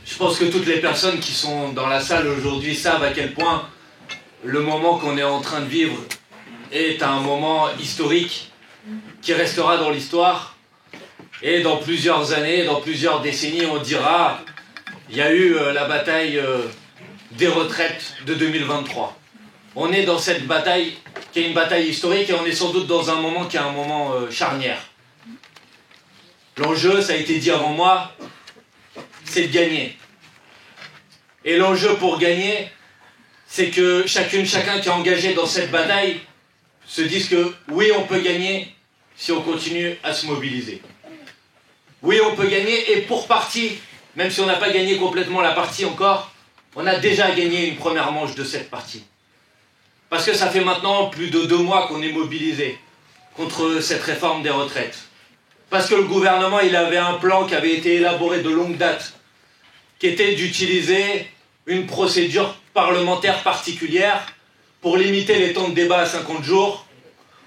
Je pense que toutes les personnes qui sont dans la salle aujourd'hui savent à quel point le moment qu'on est en train de vivre est un moment historique qui restera dans l'histoire. Et dans plusieurs années, dans plusieurs décennies, on dira il y a eu la bataille des retraites de 2023. On est dans cette bataille qui est une bataille historique et on est sans doute dans un moment qui est un moment charnière. L'enjeu, ça a été dit avant moi, c'est de gagner. Et l'enjeu pour gagner, c'est que chacun qui est engagé dans cette bataille se dise que oui, on peut gagner si on continue à se mobiliser. Oui, on peut gagner et pour partie, même si on n'a pas gagné complètement la partie encore, on a déjà gagné une première manche de cette partie. Parce que ça fait maintenant plus de 2 mois qu'on est mobilisé contre cette réforme des retraites. Parce que le gouvernement, il avait un plan qui avait été élaboré de longue date, qui était d'utiliser une procédure parlementaire particulière pour limiter les temps de débat à 50 jours,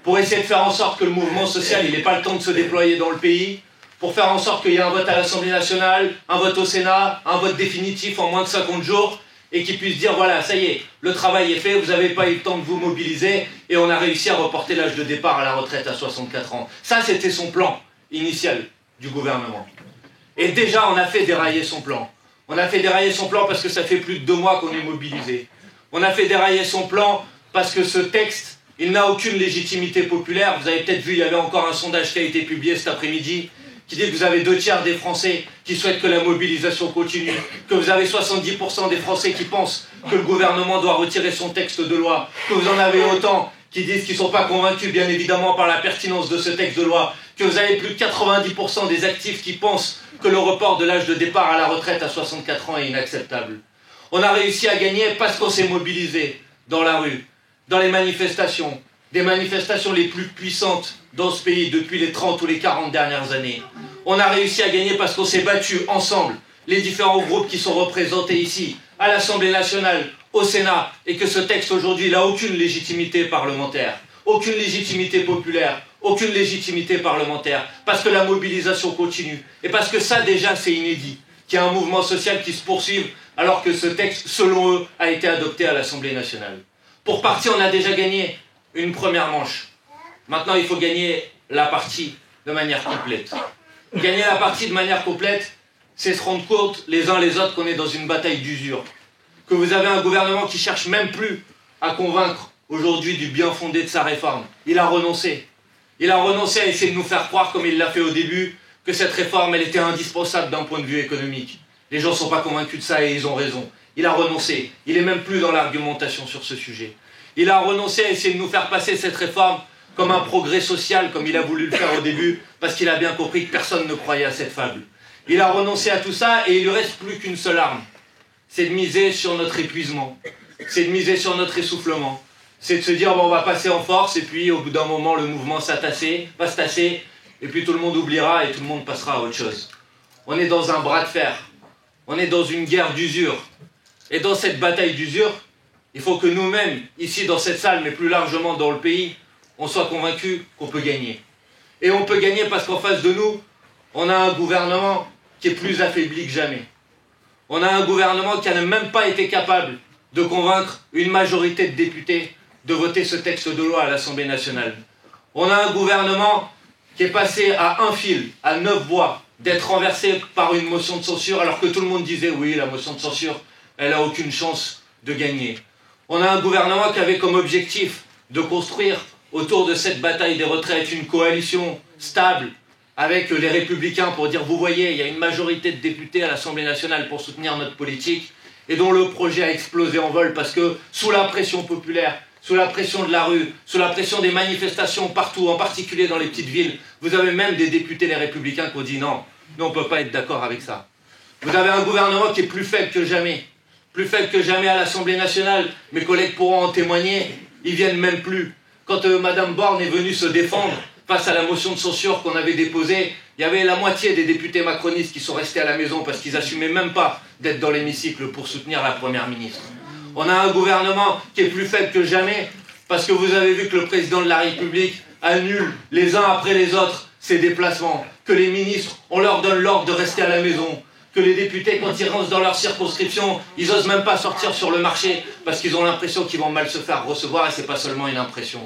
pour essayer de faire en sorte que le mouvement social n'ait pas le temps de se déployer dans le pays, pour faire en sorte qu'il y ait un vote à l'Assemblée nationale, un vote au Sénat, un vote définitif en moins de 50 jours, et qu'ils puissent dire voilà, ça y est, le travail est fait, vous n'avez pas eu le temps de vous mobiliser, et on a réussi à reporter l'âge de départ à la retraite à 64 ans. Ça, c'était son plan initial du gouvernement. Et déjà, on a fait dérailler son plan. On a fait dérailler son plan parce que ça fait plus de 2 mois qu'on est mobilisé. On a fait dérailler son plan parce que ce texte, il n'a aucune légitimité populaire. Vous avez peut-être vu, il y avait encore un sondage qui a été publié cet après-midi, qui dit que vous avez 2/3 des Français qui souhaitent que la mobilisation continue, que vous avez 70% des Français qui pensent que le gouvernement doit retirer son texte de loi, que vous en avez autant qui disent qu'ils ne sont pas convaincus, bien évidemment, par la pertinence de ce texte de loi, que vous avez plus de 90% des actifs qui pensent que le report de l'âge de départ à la retraite à 64 ans est inacceptable. On a réussi à gagner parce qu'on s'est mobilisé dans la rue, dans les manifestations, des manifestations les plus puissantes dans ce pays depuis les 30 ou les 40 dernières années. On a réussi à gagner parce qu'on s'est battus ensemble, les différents groupes qui sont représentés ici, à l'Assemblée nationale, au Sénat, et que ce texte aujourd'hui n'a aucune légitimité parlementaire, aucune légitimité populaire, aucune légitimité parlementaire, parce que la mobilisation continue, et parce que ça déjà c'est inédit, qu'il y a un mouvement social qui se poursuive alors que ce texte, selon eux, a été adopté à l'Assemblée nationale. Pour partie, on a déjà gagné une première manche. Maintenant, il faut gagner la partie de manière complète. Gagner la partie de manière complète, c'est se rendre compte les uns les autres qu'on est dans une bataille d'usure. Que vous avez un gouvernement qui cherche même plus à convaincre aujourd'hui du bien fondé de sa réforme. Il a renoncé. Il a renoncé à essayer de nous faire croire, comme il l'a fait au début, que cette réforme, elle était indispensable d'un point de vue économique. Les gens ne sont pas convaincus de ça et ils ont raison. Il a renoncé. Il n'est même plus dans l'argumentation sur ce sujet. Il a renoncé à essayer de nous faire passer cette réforme comme un progrès social, comme il a voulu le faire au début, parce qu'il a bien compris que personne ne croyait à cette fable. Il a renoncé à tout ça et il ne lui reste plus qu'une seule arme. C'est de miser sur notre épuisement. C'est de miser sur notre essoufflement. C'est de se dire, bon, on va passer en force et puis au bout d'un moment, le mouvement va se tasser et puis tout le monde oubliera et tout le monde passera à autre chose. On est dans un bras de fer. On est dans une guerre d'usure. Et dans cette bataille d'usure, il faut que nous-mêmes, ici dans cette salle, mais plus largement dans le pays, on soit convaincus qu'on peut gagner. Et on peut gagner parce qu'en face de nous, on a un gouvernement qui est plus affaibli que jamais. On a un gouvernement qui n'a même pas été capable de convaincre une majorité de députés de voter ce texte de loi à l'Assemblée nationale. On a un gouvernement qui est passé à un fil, à 9 voix, d'être renversé par une motion de censure, alors que tout le monde disait oui, la motion de censure, elle n'a aucune chance de gagner. On a un gouvernement qui avait comme objectif de construire autour de cette bataille des retraites une coalition stable avec les Républicains pour dire vous voyez, il y a une majorité de députés à l'Assemblée nationale pour soutenir notre politique et dont le projet a explosé en vol parce que sous la pression populaire, sous la pression de la rue, sous la pression des manifestations partout, en particulier dans les petites villes, vous avez même des députés les Républicains qui ont dit non, nous on ne peut pas être d'accord avec ça. Vous avez un gouvernement qui est plus faible que jamais à l'Assemblée nationale. Mes collègues pourront en témoigner, ils viennent même plus. Quand Madame Borne est venue se défendre face à la motion de censure qu'on avait déposée, il y avait la moitié des députés macronistes qui sont restés à la maison parce qu'ils n'assumaient même pas d'être dans l'hémicycle pour soutenir la Première ministre. On a un gouvernement qui est plus faible que jamais parce que vous avez vu que le président de la République annule les uns après les autres ses déplacements, que les ministres, on leur donne l'ordre de rester à la maison, que les députés, quand ils rentrent dans leur circonscription, ils n'osent même pas sortir sur le marché parce qu'ils ont l'impression qu'ils vont mal se faire recevoir et c'est pas seulement une impression.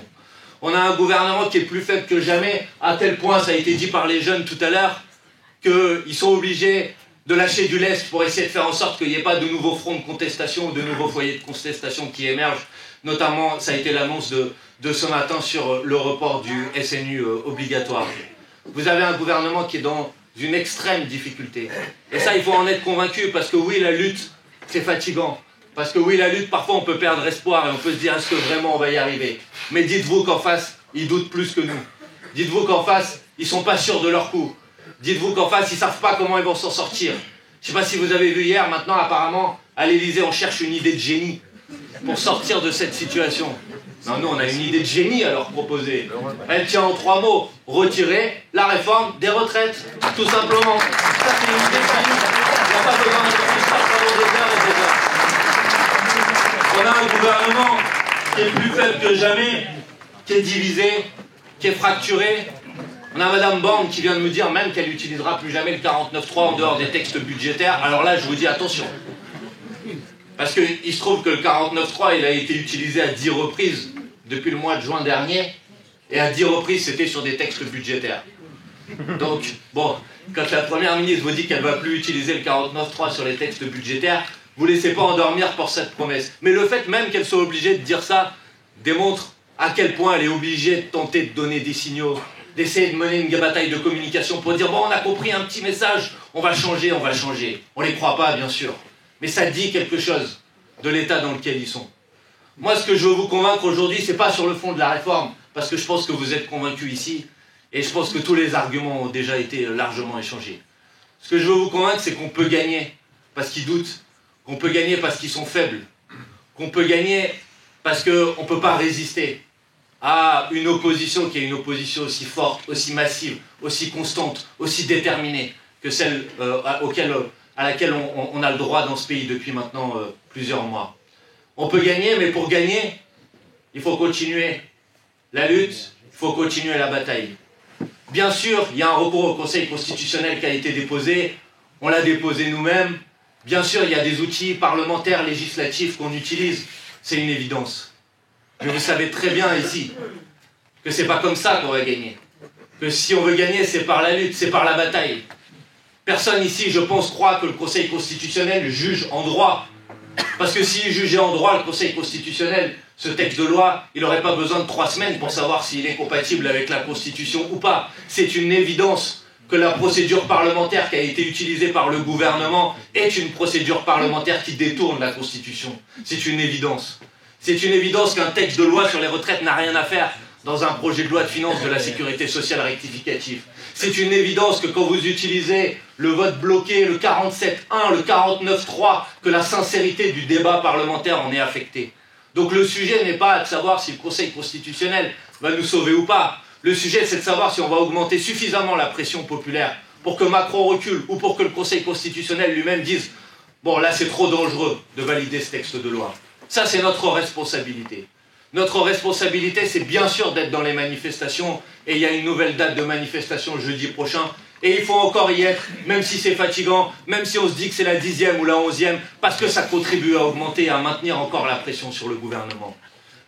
On a un gouvernement qui est plus faible que jamais, à tel point, ça a été dit par les jeunes tout à l'heure, qu'ils sont obligés de lâcher du lest pour essayer de faire en sorte qu'il n'y ait pas de nouveaux fronts de contestation ou de nouveaux foyers de contestation qui émergent. Notamment, ça a été l'annonce de ce matin sur le report du SNU obligatoire. Vous avez un gouvernement qui est dans une extrême difficulté. Et ça, il faut en être convaincu, parce que oui, la lutte, c'est fatigant. Parce que oui, la lutte, parfois, on peut perdre espoir et on peut se dire, est-ce que vraiment on va y arriver? Mais dites-vous qu'en face, ils doutent plus que nous. Dites-vous qu'en face, ils sont pas sûrs de leur coup. Dites-vous qu'en face, ils savent pas comment ils vont s'en sortir. Je sais pas si vous avez vu hier, maintenant, apparemment, à l'Élysée, on cherche une idée de génie pour sortir de cette situation. Non, nous, on a une idée de génie à leur proposer. Elle tient en 3 mots. Retirer la réforme des retraites. Tout simplement. Ça, c'est une idée de génie. Il n'y a pas besoin de plus ça pendant des heures et des heures. On a un gouvernement qui est plus faible que jamais, qui est divisé, qui est fracturé. On a Madame Borne qui vient de me dire même qu'elle n'utilisera plus jamais le 49.3 en dehors des textes budgétaires. Alors là, je vous dis attention. Parce qu'il se trouve que le 49.3, il a été utilisé à 10 reprises depuis le mois de juin dernier, et à 10 reprises, c'était sur des textes budgétaires. Donc, bon, quand la Première ministre vous dit qu'elle ne va plus utiliser le 49.3 sur les textes budgétaires, vous ne laissez pas endormir pour cette promesse. Mais le fait même qu'elle soit obligée de dire ça démontre à quel point elle est obligée de tenter de donner des signaux, d'essayer de mener une bataille de communication pour dire « Bon, on a compris un petit message, on va changer, on va changer ». On ne les croit pas, bien sûr. Mais ça dit quelque chose de l'état dans lequel ils sont. Moi, ce que je veux vous convaincre aujourd'hui, c'est pas sur le fond de la réforme, parce que je pense que vous êtes convaincus ici, et je pense que tous les arguments ont déjà été largement échangés. Ce que je veux vous convaincre, c'est qu'on peut gagner parce qu'ils doutent, qu'on peut gagner parce qu'ils sont faibles, qu'on peut gagner parce qu'on ne peut pas résister à une opposition qui est une opposition aussi forte, aussi massive, aussi constante, aussi déterminée que celle à laquelle on a le droit dans ce pays depuis maintenant plusieurs mois. On peut gagner, mais pour gagner, il faut continuer la lutte, il faut continuer la bataille. Bien sûr, il y a un recours au Conseil constitutionnel qui a été déposé, on l'a déposé nous-mêmes. Bien sûr, il y a des outils parlementaires, législatifs qu'on utilise, c'est une évidence. Mais vous savez très bien ici que c'est pas comme ça qu'on va gagner. Que si on veut gagner, c'est par la lutte, c'est par la bataille. Personne ici, je pense, croit que le Conseil constitutionnel juge en droit. Parce que s'il jugeait en droit, le Conseil constitutionnel, ce texte de loi, il n'aurait pas besoin de 3 semaines pour savoir s'il est compatible avec la Constitution ou pas. C'est une évidence que la procédure parlementaire qui a été utilisée par le gouvernement est une procédure parlementaire qui détourne la Constitution. C'est une évidence. C'est une évidence qu'un texte de loi sur les retraites n'a rien à faire dans un projet de loi de finances de la sécurité sociale rectificatif. C'est une évidence que quand vous utilisez le vote bloqué, le 47.1, le 49.3, que la sincérité du débat parlementaire en est affectée. Donc le sujet n'est pas de savoir si le Conseil constitutionnel va nous sauver ou pas. Le sujet, c'est de savoir si on va augmenter suffisamment la pression populaire pour que Macron recule ou pour que le Conseil constitutionnel lui-même dise « Bon, là, c'est trop dangereux de valider ce texte de loi ». Ça, c'est notre responsabilité. Notre responsabilité, c'est bien sûr d'être dans les manifestations, et il y a une nouvelle date de manifestation jeudi prochain, et il faut encore y être, même si c'est fatigant, même si on se dit que c'est la 10e ou la 11e, parce que ça contribue à augmenter et à maintenir encore la pression sur le gouvernement.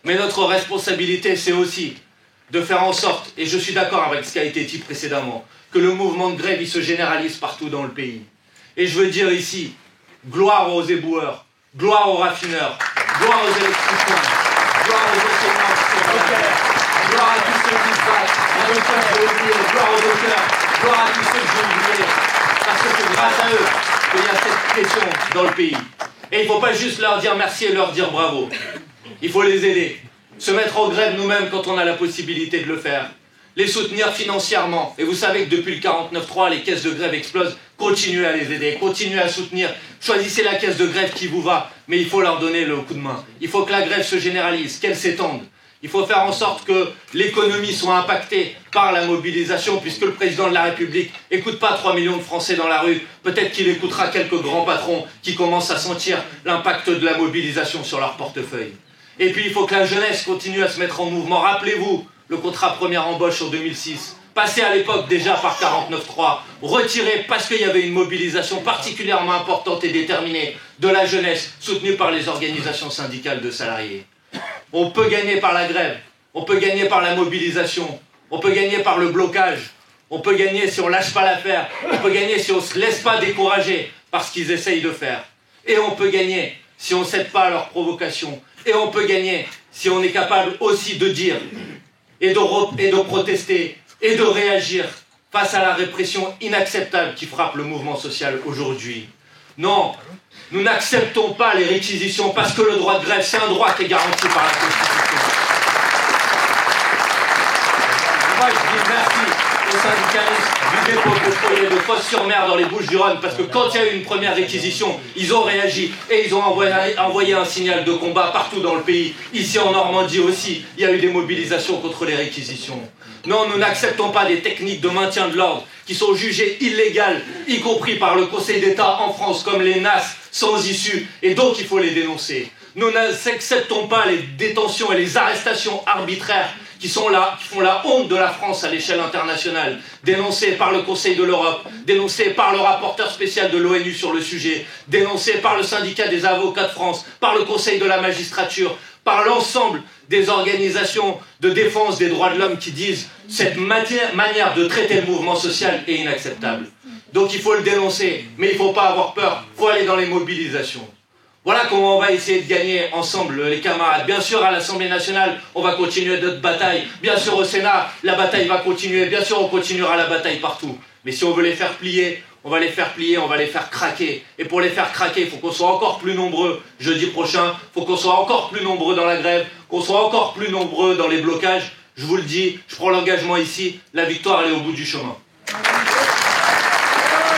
Mais notre responsabilité, c'est aussi de faire en sorte, et je suis d'accord avec ce qui a été dit précédemment, que le mouvement de grève, il se généralise partout dans le pays. Et je veux dire ici, gloire aux éboueurs, gloire aux raffineurs, gloire aux électriciens, gloire aux enseignants, gloire à tous ceux qui se battent, gloire aux docteurs, gloire à tous ceux que j'ai oubliés, parce que c'est grâce à eux qu'il y a cette pression dans le pays. Et il ne faut pas juste leur dire merci et leur dire bravo. Il faut les aider, se mettre en grève nous-mêmes quand on a la possibilité de le faire, les soutenir financièrement. Et vous savez que depuis le 49.3, les caisses de grève explosent. Continuez à les aider, continuez à soutenir. Choisissez la caisse de grève qui vous va, mais il faut leur donner le coup de main. Il faut que la grève se généralise, qu'elle s'étende. Il faut faire en sorte que l'économie soit impactée par la mobilisation, puisque le président de la République n'écoute pas 3 millions de Français dans la rue. Peut-être qu'il écoutera quelques grands patrons qui commencent à sentir l'impact de la mobilisation sur leur portefeuille. Et puis il faut que la jeunesse continue à se mettre en mouvement. Rappelez-vous le contrat première embauche en 2006. passé à l'époque déjà par 49.3, retiré parce qu'il y avait une mobilisation particulièrement importante et déterminée de la jeunesse, soutenue par les organisations syndicales de salariés. On peut gagner par la grève, on peut gagner par la mobilisation, on peut gagner par le blocage, on peut gagner si on lâche pas l'affaire, on peut gagner si on ne se laisse pas décourager par ce qu'ils essayent de faire. Et on peut gagner si on ne cède pas à leurs provocations. Et on peut gagner si on est capable aussi de dire et de protester et de réagir face à la répression inacceptable qui frappe le mouvement social aujourd'hui. Non, nous n'acceptons pas les réquisitions parce que le droit de grève, c'est un droit qui est garanti par la Constitution. Moi, je dis merci aux syndicalistes du dépôt pétrolier de Fos-sur-Mer dans les Bouches-du-Rhône, parce que quand il y a eu une première réquisition, ils ont réagi et ils ont envoyé un signal de combat partout dans le pays. Ici en Normandie aussi, il y a eu des mobilisations contre les réquisitions. Non, nous n'acceptons pas des techniques de maintien de l'ordre qui sont jugées illégales, y compris par le Conseil d'État en France, comme les NAS sans issue, et donc il faut les dénoncer. Nous n'acceptons pas les détentions et les arrestations arbitraires qui font la honte de la France à l'échelle internationale, dénoncées par le Conseil de l'Europe, dénoncées par le rapporteur spécial de l'ONU sur le sujet, dénoncées par le syndicat des avocats de France, par le Conseil de la magistrature, par l'ensemble des organisations de défense des droits de l'homme qui disent cette manière de traiter le mouvement social est inacceptable. Donc il faut le dénoncer, mais il ne faut pas avoir peur, il faut aller dans les mobilisations. Voilà comment on va essayer de gagner ensemble, les camarades. Bien sûr, à l'Assemblée nationale, on va continuer notre bataille. Bien sûr, au Sénat, la bataille va continuer. Bien sûr, on continuera la bataille partout. Mais si on veut les faire plier, on va les faire plier, on va les faire craquer. Et pour les faire craquer, il faut qu'on soit encore plus nombreux jeudi prochain. Il faut qu'on soit encore plus nombreux dans la grève, qu'on soit encore plus nombreux dans les blocages. Je vous le dis, je prends l'engagement ici, la victoire, elle est au bout du chemin.